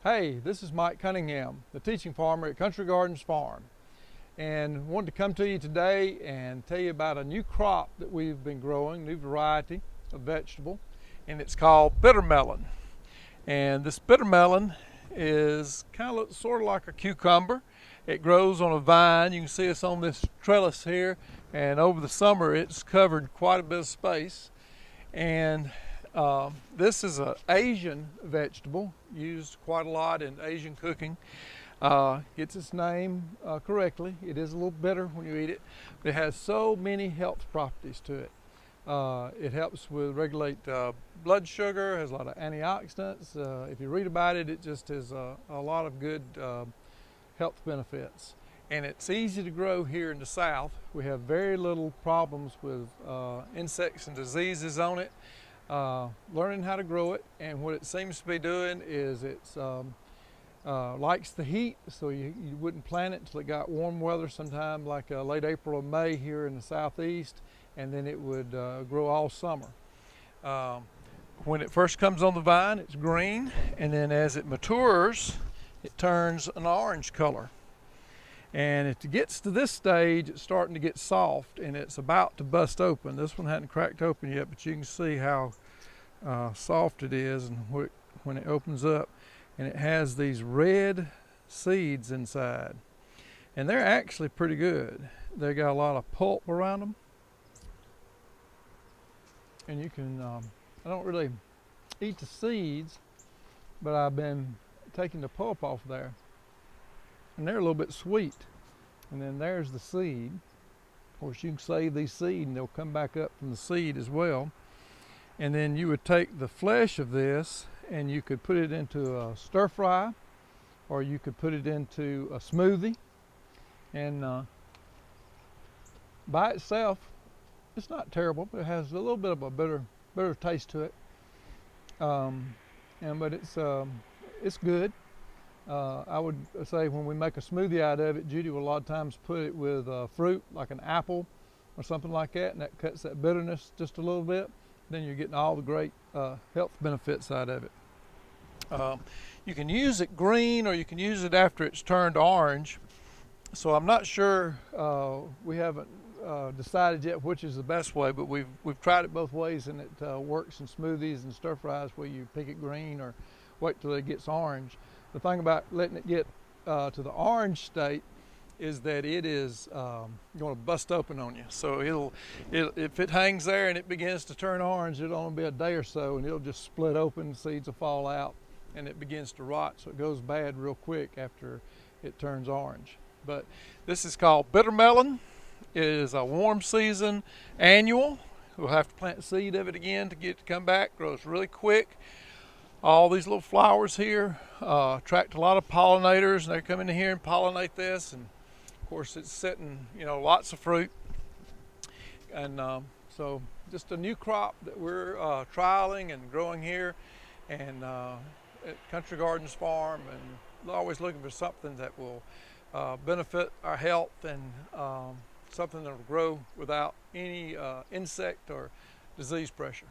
Hey, this is Mike Cunningham, the teaching farmer at Country Gardens Farm, and wanted to come to you today and tell you about a new crop that we've been growing, new variety of vegetable, and it's called bitter melon. And this bitter melon is kind of sort of like a cucumber. It grows on a vine. You can see it's on this trellis here, and over the summer it's covered quite a bit of space. And this is an Asian vegetable used quite a lot in Asian cooking. Gets its name correctly. It is a little bitter when you eat it, but it has so many health properties to it. It helps with regulate blood sugar, has a lot of antioxidants. If you read about it, it just has a lot of good health benefits. And it's easy to grow here in the South. We have very little problems with insects and diseases on it. Learning how to grow it, and what it seems to be doing is it's likes the heat, so you wouldn't plant it until it got warm weather sometime like late April or May here in the southeast, and then it would grow all summer. When it first comes on the vine, it's green, and then as it matures, it turns an orange color. And if it gets to this stage, it's starting to get soft, and it's about to bust open. This one hadn't cracked open yet, but you can see how soft it is, and when it opens up, and it has these red seeds inside. And they're actually pretty good. They got a lot of pulp around them. And you can, I don't really eat the seeds, but I've been taking the pulp off there. And they're a little bit sweet. And then there's the seed. Of course, you can save these seeds and they'll come back up from the seed as well. And then you would take the flesh of this and you could put it into a stir fry, or you could put it into a smoothie. And by itself, it's not terrible, but it has a little bit of a bitter taste to it. But it's good. I would say when we make a smoothie out of it, Judy will a lot of times put it with fruit like an apple or something like that, and that cuts that bitterness just a little bit. Then you're getting all the great health benefits out of it. You can use it green, or you can use it after it's turned orange. So I'm not sure, we haven't decided yet which is the best way, but we've tried it both ways, and it works in smoothies and stir fries where you pick it green or wait till it gets orange. The thing about letting it get to the orange state is that it is going to bust open on you. So if it hangs there and it begins to turn orange, it'll only be a day or so, and it'll just split open, seeds will fall out, and it begins to rot. So it goes bad real quick after it turns orange. But this is called bitter melon. It is a warm season annual. We'll have to plant seed of it again to get it to come back. Grows really quick. All these little flowers here attract a lot of pollinators, and they come in here and pollinate this. And of course, it's setting, lots of fruit. And so just a new crop that we're trialing and growing here, and at Country Gardens Farm, and always looking for something that will benefit our health, and something that will grow without any insect or disease pressure.